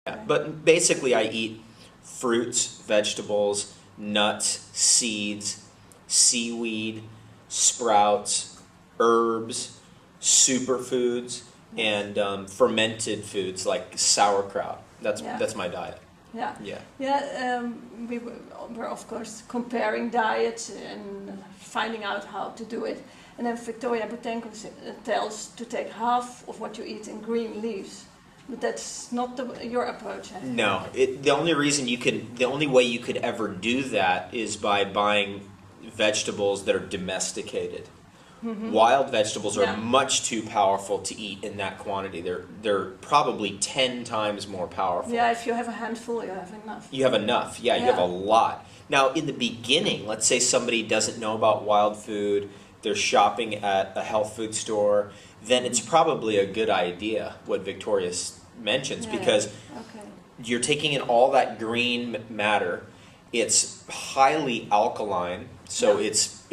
Yeah, but basically I eat fruits, vegetables, nuts, seeds, seaweed, sprouts, herbs, superfoods, and fermented foods like sauerkraut. That's my diet. Yeah, Yeah. yeah. We're of course comparing diets and finding out how to do it. And then Victoria Botenko tells to take half of what you eat in green leaves, but that's not your approach. I think. No, the only way you could ever do that is by buying vegetables that are domesticated. Mm-hmm. Wild vegetables are much too powerful to eat in that quantity. They're probably 10 times more powerful. Yeah, if you have a handful, you have enough. You have enough. Yeah, you have a lot. Now, in the beginning, let's say somebody doesn't know about wild food, they're shopping at a health food store, then it's probably a good idea what Victoria mentions because you're taking in all that green matter. It's highly alkaline, so it's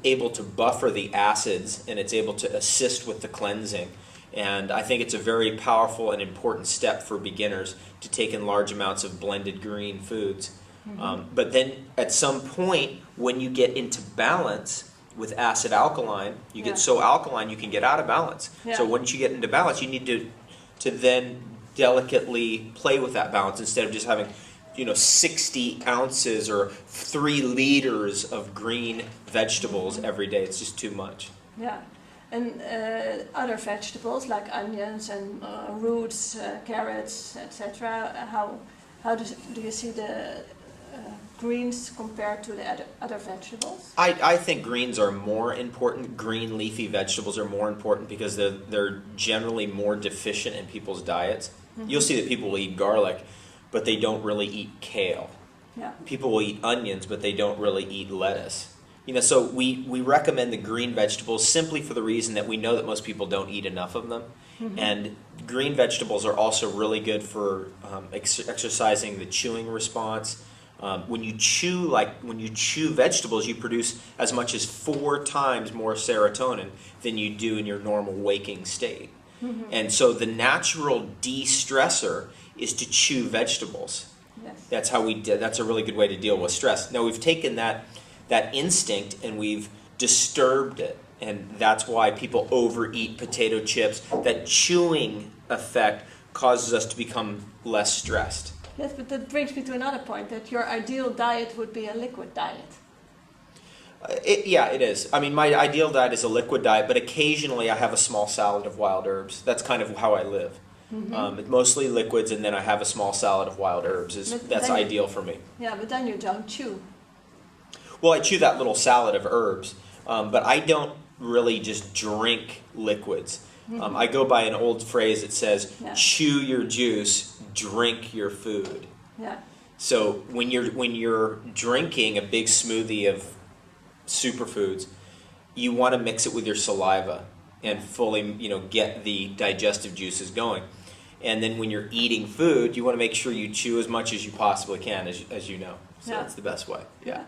able to buffer the acids and it's able to assist with the cleansing. And I think it's a very powerful and important step for beginners to take in large amounts of blended green foods. Mm-hmm. But then at some point, when you get into balance with acid alkaline, you get so alkaline you can get out of balance. Yeah. So once you get into balance, you need to then delicately play with that balance instead of just having 60 ounces or 3 liters of green vegetables every day. It's just too much. Yeah. And other vegetables like onions and roots, carrots, etc. How do you see the greens compared to the other vegetables? I think greens are more important. Green leafy vegetables are more important because they're generally more deficient in people's diets. Mm-hmm. You'll see that people will eat garlic, but they don't really eat kale. Yeah. People will eat onions, but they don't really eat lettuce. So we recommend the green vegetables simply for the reason that we know that most people don't eat enough of them. Mm-hmm. And green vegetables are also really good for exercising the chewing response. When you chew vegetables, you produce as much as 4 times more serotonin than you do in your normal waking state. Mm-hmm. And so the natural de-stressor is to chew vegetables. Yes. That's a really good way to deal with stress. Now we've taken that instinct and we've disturbed it, and that's why people overeat potato chips. That chewing effect causes us to become less stressed. Yes, but that brings me to another point, that your ideal diet would be a liquid diet. It is. I mean, my ideal diet is a liquid diet, but occasionally I have a small salad of wild herbs. That's kind of how I live. Mm-hmm. Mostly liquids, and then I have a small salad of wild herbs. That's ideal for me. Yeah, but then you don't chew. Well, I chew that little salad of herbs, but I don't really just drink liquids. Mm-hmm. I go by an old phrase that says, chew your juice, drink your food. Yeah. So when you're drinking a big smoothie of superfoods, you want to mix it with your saliva and fully, get the digestive juices going. And then when you're eating food, you want to make sure you chew as much as you possibly can, as you know. So that's the best way. Yeah.